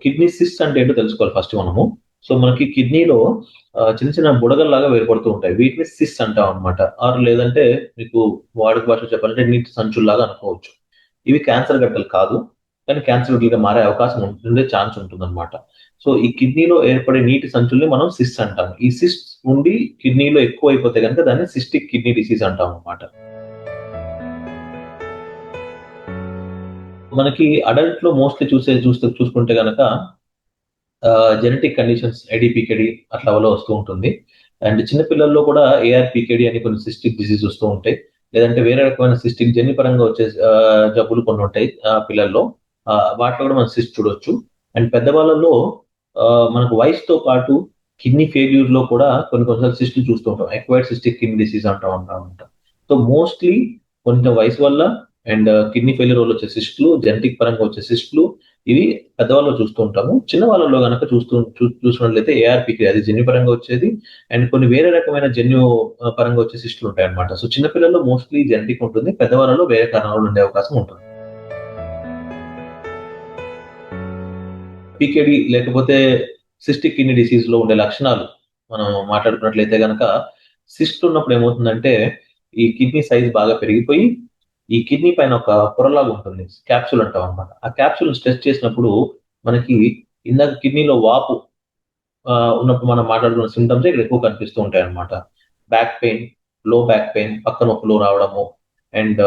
Kidney cyst అంటే ఏంటో తెలుసుకోవాలి ఫస్ట్ మనము. సో, మనకి కిడ్నీలో చిన్న చిన్న బుడగల్లాగా ఏర్పడుతూ ఉంటాయి. వీటిని సిస్ట్ అంటాం అనమాట. ఆర్ లేదంటే మీకు వాడుక భాషలో చెప్పాలంటే నీటి సంచుల్లాగా అనుకోవచ్చు. ఇవి క్యాన్సర్ గడ్డలు కాదు. కానీ క్యాన్సర్ గడ్డలుగా మారే అవకాశం ఉండే ఛాన్స్ ఉంటుందన్నమాట. సో, ఈ కిడ్నీలో ఏర్పడే నీటి సంచుల్ని మనం సిస్ట్స్ అంటాం. ఈ సిస్ట్స్ ఉండి కిడ్నీలో ఎక్కువైపోతే గనుక దాన్ని సిస్టిక్ కిడ్నీ డిసీజ్ అంటాం అన్నమాట. మనకి అడల్ట్‌లో మోస్ట్‌లీ చూసుకుంటే గనక జెనెటిక్ కండిషన్స్ ఏడీపీకేడీ అట్లా వస్తూ ఉంటుంది. అండ్ చిన్న పిల్లల్లో కూడా ఏఆర్‌పీకేడీ అని కొన్ని సిస్టిక్ డిసీజ్ వస్తూ ఉంటాయి. లేదంటే వేరే రకమైన సిస్టిక్ జన్యుపరంగా వచ్చే జబ్బులు కొన్ని ఉంటాయి పిల్లల్లో. వాటిలో కూడా మనం సిస్ట్ చూడొచ్చు. అండ్ పెద్దవాళ్ళలో మనకు వయసుతో పాటు కిడ్నీ ఫెయిల్యూర్‌లో కూడా కొన్ని కొన్ని సార్లు సిస్ట్‌లు చూస్తూ ఉంటాం. అక్వైర్డ్ సిస్టిక్ కిడ్నీ డిసీజ్ అంటామన్నమాట. సో, మోస్ట్‌లీ కొంచెం వయసు వల్ల అండ్ కిడ్నీ ఫెయిల్యూర్ వల్ల వచ్చే సిస్ట్‌లు, జెనెటిక్ పరంగా వచ్చే సిస్ట్‌లు ఇవి పెద్దవాళ్ళలో చూస్తూ ఉంటాము. చిన్న వాళ్ళలో గనక చూసుకున్నట్లయితే ఏఆర్‌పీకే అది జన్యుపరంగా వచ్చేది. అండ్ కొన్ని వేరే రకమైన పరంగా వచ్చే సిస్ట్‌లు ఉంటాయన్నమాట. సో, చిన్న పిల్లల్లో మోస్ట్‌లీ జెనెటిక్ ఉంటుంది. పెద్దవాళ్ళలో వేరే కారణాల వల్ల ఉండే అవకాశం ఉంటుంది. పీకేడీ లేకపోతే సిస్టిక్ కిడ్నీ డిసీజ్‌లో ఉండే లక్షణాలు మనం మాట్లాడుకున్నట్లయితే గనక సిస్ట్ ఉన్నప్పుడు ఏమవుతుందంటే ఈ కిడ్నీ సైజ్ బాగా పెరిగిపోయి ఈ కిడ్నీ పైన ఒక పొరలాగా ఉంటుంది. క్యాప్సూల్ అంటామన్నమాట. ఆ క్యాప్సూల్‌ని స్ట్రెచ్ చేసినప్పుడు మనకి ఇందాక కిడ్నీలో వాపు ఉన్నప్పుడు మనం మాట్లాడుకున్న సింప్టమ్సే ఇక్కడ ఎక్కువ కనిపిస్తూ ఉంటాయన్నమాట. బ్యాక్ పెయిన్, లో బ్యాక్ పెయిన్, పక్క నొప్పులు రావడము అండ్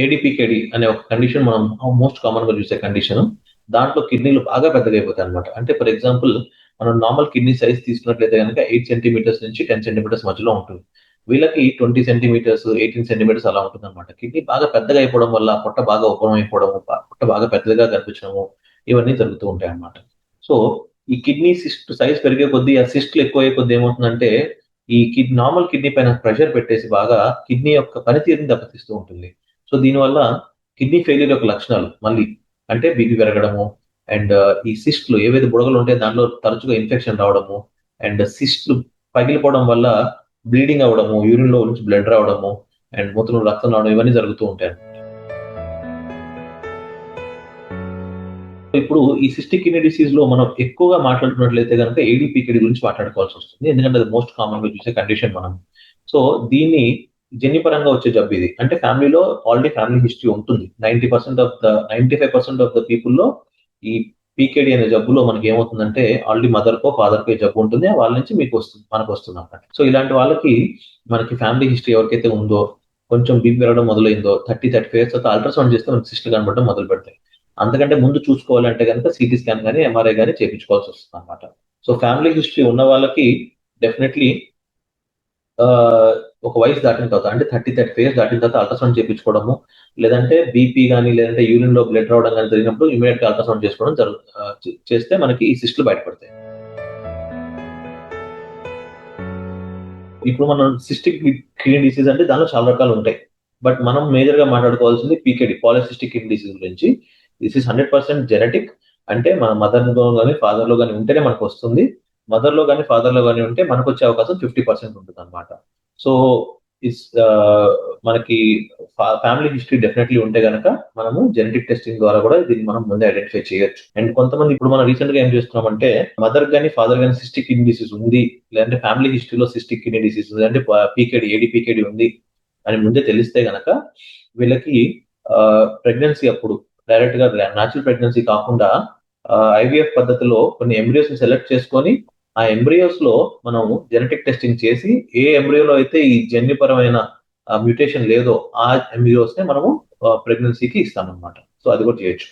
ఏడీపీకేడీ అనే ఒక కండిషన్ మనం మోస్ట్ కామన్‌గా చూసే కండిషన్. దాంట్లో కిడ్నీలు బాగా పెద్దగయిపోతాయన్నమాట. అంటే ఫర్ ఎగ్జాంపుల్ మనం నార్మల్ కిడ్నీ సైజ్ తీసుకున్నట్లయితే గనక 8 సెంటీమీటర్స్ నుంచి 10 సెంటీమీటర్స్ మధ్యలో ఉంటుంది. వీళ్ళకి 20 సెంటీమీటర్స్, 18 సెంటీమీటర్స్ అలా ఉంటుందన్నమాట. కిడ్నీ బాగా పెద్దగా అయిపోవడం వల్ల పొట్ట బాగా ఉబ్బరం అయిపోవడము, పొట్ట బాగా పెద్దగా కనిపించడము ఇవన్నీ జరుగుతూ ఉంటాయన్నమాట. సో, ఈ కిడ్నీ సిస్ట్ సైజ్ పెరిగే కొద్దీ ఆ సిస్ట్‌లు ఎక్కువయ్యే కొద్దీ ఏమవుతుందంటే ఈ నార్మల్ కిడ్నీ పైన ప్రెషర్ పెట్టేసి బాగా కిడ్నీ యొక్క పనితీరుని దెబ్బతీస్తూ ఉంటుంది. సో, దీనివల్ల కిడ్నీ ఫెయిల్యూర్ యొక్క లక్షణాలు మళ్ళీ అంటే బీపీ పెరగడము అండ్ ఈ సిస్ట్‌లు ఏవైతే బుడగలు ఉంటాయో దాంట్లో తరచుగా ఇన్ఫెక్షన్ రావడము అండ్ సిస్ట్‌లు పగిలిపోవడం వల్ల బ్లీడింగ్ అవ్వడము, యూరిన్‌లో నుంచి బ్లడ్ రావడము అండ్ మూత్రంలో రక్తం రావడం ఇవన్నీ జరుగుతూ ఉంటాయి. ఇప్పుడు ఈ సిస్టిక్ కిడ్నీ డిసీజ్‌లో మనం ఎక్కువగా మాట్లాడుకున్నట్లయితే గనుక ఏడీపీకేడీ గురించి మాట్లాడుకోవాల్సొస్తుంది. ఎందుకంటే అది మోస్ట్ కామన్‌గా చూసే కండిషన్ మనం. సో, దీన్ని జన్యుపరంగా వచ్చే జబ్బిది. అంటే ఫ్యామిలీలో ఆల్రెడీ ఫ్యామిలీ హిస్టరీ ఉంటుంది. 95% ఆఫ్ ద పీపుల్‌లో ఈ పీకేడీ అనే జబ్బులో మనకేమవుతుందంటే ఆల్రెడీ మదర్‌కో, ఫాదర్‌కో ఈ జబ్బు ఉంటుంది. వాళ్ళ నుంచి మీకొస్తుంది మనకొస్తుందన్నమాట. సో, ఇలాంటి వాళ్ళకి మనకి ఫ్యామిలీ హిస్టరీ ఎవరికైతే ఉందో, కొంచెం బీపీ పెరగడం మొదలైందో 35 ఇయర్స్ తర్వాత అల్ట్రాసౌండ్ చేస్తే మనకి సిస్ట్‌లు కనపడడం మొదలుపెడతాయి. అంతకంటే ముందు చూసుకోవాలంటే గనక సీటీ స్కాన్ గాని, ఎంఆర్ఐ గాని చేపించుకోవాల్సొస్తుందన్నమాట. సో, ఫ్యామిలీ హిస్టరీ ఉన్న వాళ్ళకి డెఫినైట్‌లీ ఒక వయసు దాటిన తర్వాత అంటే 35 ఇయర్స్ దాటిన తర్వాత అల్ట్రాసౌండ్ చేపించుకోవడము, లేదంటే బీపీ గాని, లేదంటే యూరిన్‌లో బ్లడ్ రావడం గాని జరిగినప్పుడు ఇమ్మీడియేట్‌గా అల్ట్రాసౌండ్ చేసుకోవడం చేస్తే మనకి ఈ సిస్ట్‌లు బయటపడతాయి. ఇప్పుడు మనం సిస్టిక్ కిడ్నీ డిసీజ్ అంటే దానిలో చాలా రకాలుంటాయి. బట్ మనం మేజర్‌గా మాట్లాడుకోవాల్సింది పీకేడీ పాలిసిస్టిక్ కిడ్నీ డిసీజ్ గురించి. This is 100% genetic. అంటే మన మదర్‌లో గాని, ఫాదర్‌లో గాని ఉంటేనే మనకొస్తుంది. మదర్‌లో గాని, ఫాదర్‌లో గాని ఉంటే మనకొచ్చే అవకాశం 50% ఉంటుందన్నమాట. సో, మనకి ఫ్యామిలీ హిస్టరీ డెఫినైట్‌లీ ఉంటే గనక మనము జెనెటిక్ టెస్టింగ్ ద్వారా కూడా దీన్ని మనం ముందే ఐడెంటిఫై చేయొచ్చు. అండ్ కొంతమంది ఇప్పుడు మనం రీసెంట్‌గా ఏం చేస్తున్నామంటే మదర్ గాని, ఫాదర్ గాని సిస్టిక్ కిడ్నీ డిసీజ్ ఉంది. లేదంటే ఫ్యామిలీ హిస్టరీలో సిస్టిక్ కిడ్నీ డిసీజ్ ఉంది. అంటే పీకేడీ, ఏడీపీకేడీ ఉంది అని ముందే తెలిస్తే గనక వీళ్ళకి ప్రెగ్నెన్సీ అప్పుడు డైరెక్ట్‌గా నేచురల్ ప్రెగ్నెన్సీ కాకుండా ఐవీఎఫ్ పద్ధతిలో కొన్ని ఎంబ్రియోస్‌ని సెలెక్ట్ చేసుకొని, ఆ ఎంబ్రియోస్‌లో మనం జెనెటిక్ టెస్టింగ్ చేసి ఏ ఎంబ్రియోలో అయితే ఈ జన్యుపరమైన మ్యూటేషన్ లేదో ఆ ఎంబ్రియోస్‌నే మనము ప్రెగ్నెన్సీకి ఇస్తామన్నమాట. సో, అది కూడా చేయొచ్చు.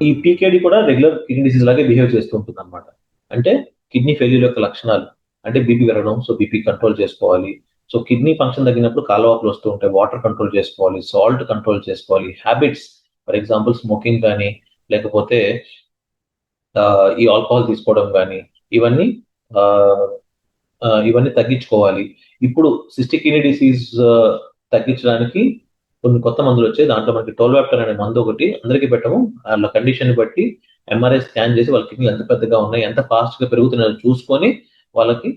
ఈ పీకేడీ కూడా రెగ్యులర్ కిడ్నీ డిసీజ్ లాగే బిహేవ్ చేస్తూ ఉంటుందన్నమాట. అంటే కిడ్నీ ఫెయిల్యూర్ యొక్క లక్షణాలు. అంటే బీపీ పెరగడం. సో, బీపీ కంట్రోల్ చేసుకోవాలి. సో, కిడ్నీ ఫంక్షన్ తగ్గినప్పుడు కాలవాపులు వస్తూ ఉంటాయి. వాటర్ కంట్రోల్ చేసుకోవాలి. సాల్ట్ కంట్రోల్ చేసుకోవాలి. హ్యాబిట్స్ ఫర్ ఎగ్జాంపుల్ స్మోకింగ్ గాని, లేకపోతే ఈ ఆల్కహాల్ తీసుకోవడం గాని, ఇవన్నీ ఆహ్, ఇవన్నీ తగ్గించుకోవాలి. ఇప్పుడు సిస్టిక్ కిడ్నీ డిసీజ్ తగ్గించడానికి కొన్ని కొత్త మందులొచ్చాయి. దాంట్లో మనకి టోల్వాప్టర్ అనే మందొకటి అందరికి పెట్టము. ఆళ్ళ కండిషన్‌ని బట్టి ఎంఆర్ఐ స్కాన్ చేసి వాళ్ళ కిడ్నీలు ఎంత పెద్దగా ఉన్నాయి, ఎంత ఫాస్ట్‌గా పెరుగుతున్నాయో చూసుకొని వాళ్ళకి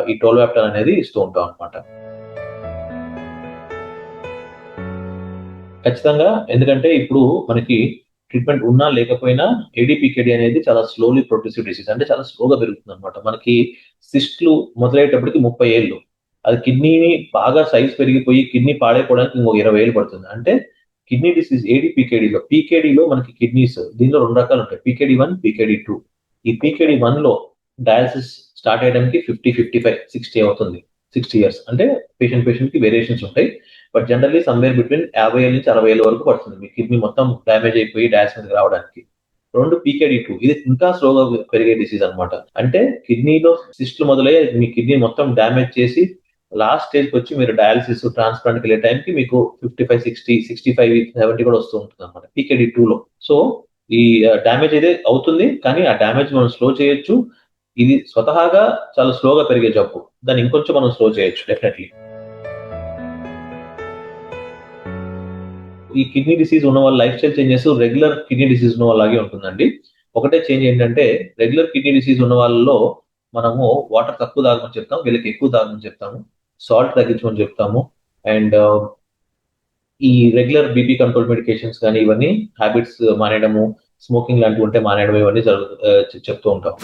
ఈ టోల్వాప్టర్ అనేది ఇస్తూ ఉంటాం అన్నమాట. ఖచ్చితంగా. ఎందుకంటే ఇప్పుడు మనకి ట్రీట్మెంట్ ఉన్నా లేకపోయినా ఏడీపీకేడీ అనేది చాలా స్లోలీ ప్రోగ్రెసివ్ డిసీజ్. అంటే చాలా స్లోగా పెరుగుతుందనమాట. మనకి సిస్ట్‌లు మొదలయ్యేటప్పటికి 30 ఏళ్ళు. అది కిడ్నీని బాగా సైజ్ పెరిగిపోయి కిడ్నీ పాడైపోవడానికి ఇంకో 20 ఏళ్ళు పడుతుంది. అంటే కిడ్నీ డిసీజ్ ఏడీపీకేడీలో, పీకేడీలో మనకి కిడ్నీస్ దీనిలో 2 రకాలుంటాయి. పీకేడీ-1, పీకేడీ-2. ఈ పీకేడీ-1లో డయాలిసిస్ స్టార్ట్ అయ్యడానికి 50, 55, 60 అవుతుంది. 60 ఇయర్స్. అంటే పేషెంట్‌కి వేరియేషన్స్ ఉంటాయి. బట్ జనరల్లీ సమ్‌వేర్ బిట్వీన్ 50 ఏళ్ల నుంచి 60 ఏళ్ల వరకు పడుతుంది. మీ కిడ్నీ మొత్తం డ్యామేజ్ అయిపోయి డయాలిసిస్ మీదకి రావడానికి. 2 పీకేడీ-2 ఇది ఇంకా స్లోగా పెరిగే డిసీజ్ అన్నమాట. అంటే కిడ్నీలో సిస్ట్‌లు మొదలయ్యి మీ కిడ్నీ మొత్తం డ్యామేజ్ చేసి లాస్ట్ స్టేజ్‌కొచ్చి మీరు డయాలిసిస్, ట్రాన్స్‌ప్లాంట్‌కెళ్ళే టైంకి మీకు 55, 60, 65, 70 కూడా వస్తూ ఉంటుందన్నమాట పీకేడీ-2లో. సో, ఈ డ్యామేజ్ అయితే అవుతుంది. కానీ ఆ డ్యామేజ్ మనం స్లో చేయొచ్చు. ఇది స్వతహాగా చాలా స్లోగా పెరిగే జబ్బు. దాన్ని ఇంకొంచెం మనం స్లో చేయొచ్చు డెఫినైట్‌లీ. ఈ కిడ్నీ డిసీజ్ ఉన్న వాళ్ళ life style changes regular kidney disease ఉన్న వాళ్ళలాగే ఉంటుందండి. ఒకటే చేంజ్ ఏంటంటే రెగ్యులర్ కిడ్నీ డిసీజ్ ఉన్న వాళ్ళలో మనము వాటర్ తక్కువ తాగమని చెప్తాం. వీళ్ళకి ఎక్కువ తాగమని చెప్తాము. సాల్ట్ తగ్గించమని చెప్తాము. అండ్ ఈ రెగ్యులర్ బీపీ కంట్రోల్ మెడికేషన్స్ గాని ఇవన్నీ హాబిట్స్ మానేయడము, స్మోకింగ్ లాంటివి ఉంటే మానేయడం ఇవన్నీ చెప్తూ ఉంటాం.